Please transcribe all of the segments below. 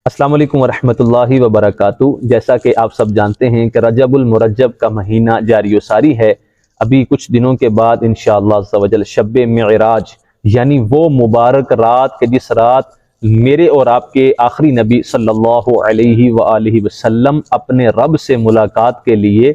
السلام علیکم ورحمۃ اللہ وبرکاتہ۔ جیسا کہ آپ سب جانتے ہیں کہ رجب المرجب کا مہینہ جاری و ساری ہے۔ ابھی کچھ دنوں کے بعد انشاءاللہ عز و جل شب معراج یعنی وہ مبارک رات کہ جس رات میرے اور آپ کے آخری نبی صلی اللہ علیہ وآلہ وسلم اپنے رب سے ملاقات کے لیے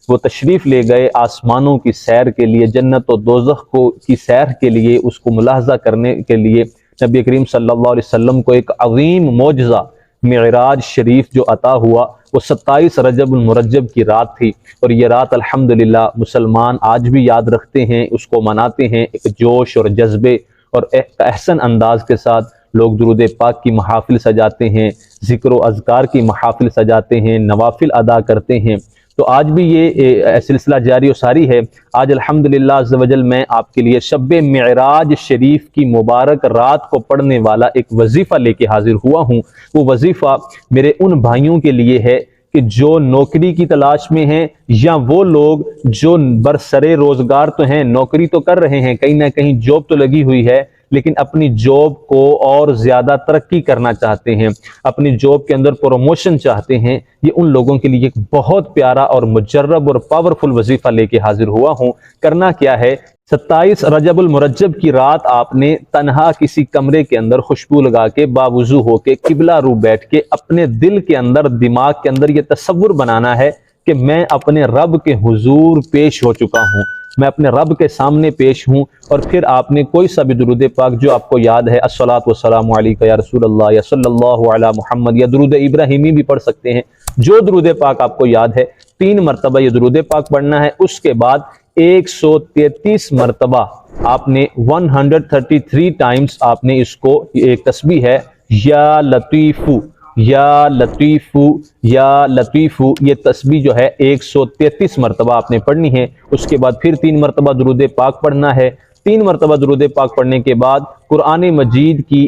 وہ تشریف لے گئے، آسمانوں کی سیر کے لیے، جنت و دوزخ کی سیر کے لیے، اس کو ملاحظہ کرنے کے لیے نبی کریم صلی اللہ علیہ وسلم کو ایک عظیم معجزہ معراج شریف جو عطا ہوا وہ 27 رجب المرجب کی رات تھی، اور یہ رات الحمدللہ مسلمان آج بھی یاد رکھتے ہیں، اس کو مناتے ہیں ایک جوش اور جذبے اور احسن انداز کے ساتھ۔ لوگ درود پاک کی محافل سجاتے ہیں، ذکر و اذکار کی محافل سجاتے ہیں، نوافل ادا کرتے ہیں۔ تو آج بھی یہ سلسلہ جاری و ساری ہے۔ آج الحمدللہ عز و جل میں آپ کے لیے شب معراج شریف کی مبارک رات کو پڑھنے والا ایک وظیفہ لے کے حاضر ہوا ہوں۔ وہ وظیفہ میرے ان بھائیوں کے لیے ہے کہ جو نوکری کی تلاش میں ہیں، یا وہ لوگ جو برسرے روزگار تو ہیں، نوکری تو کر رہے ہیں، کہیں نہ کہیں جاب تو لگی ہوئی ہے، لیکن اپنی جاب کو اور زیادہ ترقی کرنا چاہتے ہیں، اپنی جاب کے اندر پروموشن چاہتے ہیں۔ یہ ان لوگوں کے لیے ایک بہت پیارا اور مجرب اور پاورفل وظیفہ لے کے حاضر ہوا ہوں۔ کرنا کیا ہے، 27 رجب المرجب کی رات آپ نے تنہا کسی کمرے کے اندر خوشبو لگا کے باوضو ہو کے قبلہ رو بیٹھ کے اپنے دل کے اندر، دماغ کے اندر یہ تصور بنانا ہے کہ میں اپنے رب کے حضور پیش ہو چکا ہوں، میں اپنے رب کے سامنے پیش ہوں۔ اور پھر آپ نے کوئی سا بھی درود پاک جو آپ کو یاد ہے، الصلاۃ والسلام علیکہ یا رسول اللہ، یا صلی اللہ علی محمد، یا درود ابراہیمی بھی پڑھ سکتے ہیں، جو درود پاک آپ کو یاد ہے 3 مرتبہ یہ درود پاک پڑھنا ہے۔ اس کے بعد 133 مرتبہ آپ نے 133 ٹائمز آپ نے اس کو ایک تسبیح ہے یا لطیفو یا لطیفو یا لطیفو، یہ تسبیح جو ہے 133 مرتبہ آپ نے پڑھنی ہے۔ اس کے بعد پھر 3 مرتبہ درود پاک پڑھنا ہے۔ 3 مرتبہ درود پاک پڑھنے کے بعد قرآن مجید کی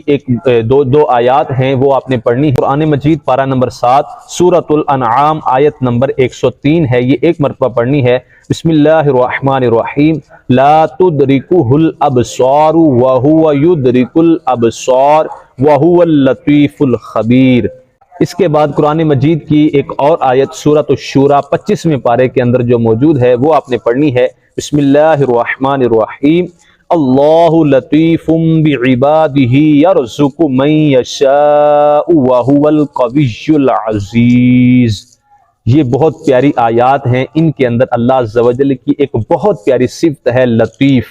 دو آیات ہیں وہ آپ نے پڑھنی ہے۔ قرآن مجید پارہ نمبر 7 سورۃ الانعام آیت نمبر 103 ہے، یہ 1 مرتبہ پڑھنی ہے۔ بسم اللہ الرحمن الرحیم، لا تدرکہ الابصار وہو یدرک الابصار وہو اللطیف الخبیر۔ اس کے بعد قرآن مجید کی ایک اور آیت سورۃ الشورى 25ویں پارے کے اندر جو موجود ہے وہ آپ نے پڑھنی ہے۔ بسم اللہ الرحمن الرحیم، اللہ لطیف بعبادہ یرزق من یشاء وہو القوی العزیز۔ یہ بہت پیاری آیات ہیں، ان کے اندر اللہ عز و جل کی ایک بہت پیاری صفت ہے لطیف،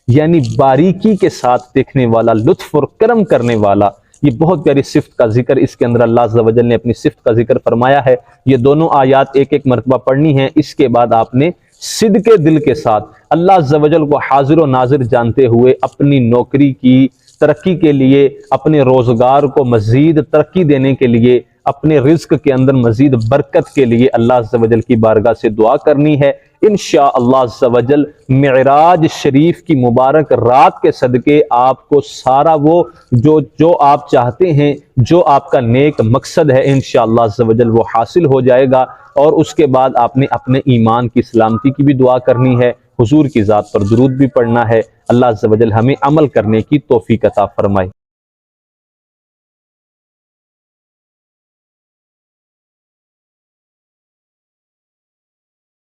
یعنی باریکی کے ساتھ دیکھنے والا، لطف اور کرم کرنے والا۔ یہ بہت پیاری صفت کا ذکر اس کے اندر اللہ عز و جل نے اپنی صفت کا ذکر فرمایا ہے۔ یہ دونوں آیات 1 مرتبہ پڑھنی ہے۔ اس کے بعد آپ نے صدق دل کے ساتھ اللہ عز و جل کو حاضر و ناظر جانتے ہوئے اپنی نوکری کی ترقی کے لیے، اپنے روزگار کو مزید ترقی دینے کے لیے، اپنے رزق کے اندر مزید برکت کے لیے اللہ عز و جل کی بارگاہ سے دعا کرنی ہے۔ انشاءاللہ عز و جل معراج شریف کی مبارک رات کے صدقے آپ کو سارا وہ جو آپ چاہتے ہیں، جو آپ کا نیک مقصد ہے، انشاءاللہ عز و جل وہ حاصل ہو جائے گا۔ اور اس کے بعد آپ نے اپنے ایمان کی سلامتی کی بھی دعا کرنی ہے، حضور کی ذات پر درود بھی پڑھنا ہے۔ اللہ عز و جل ہمیں عمل کرنے کی توفیق عطا فرمائے۔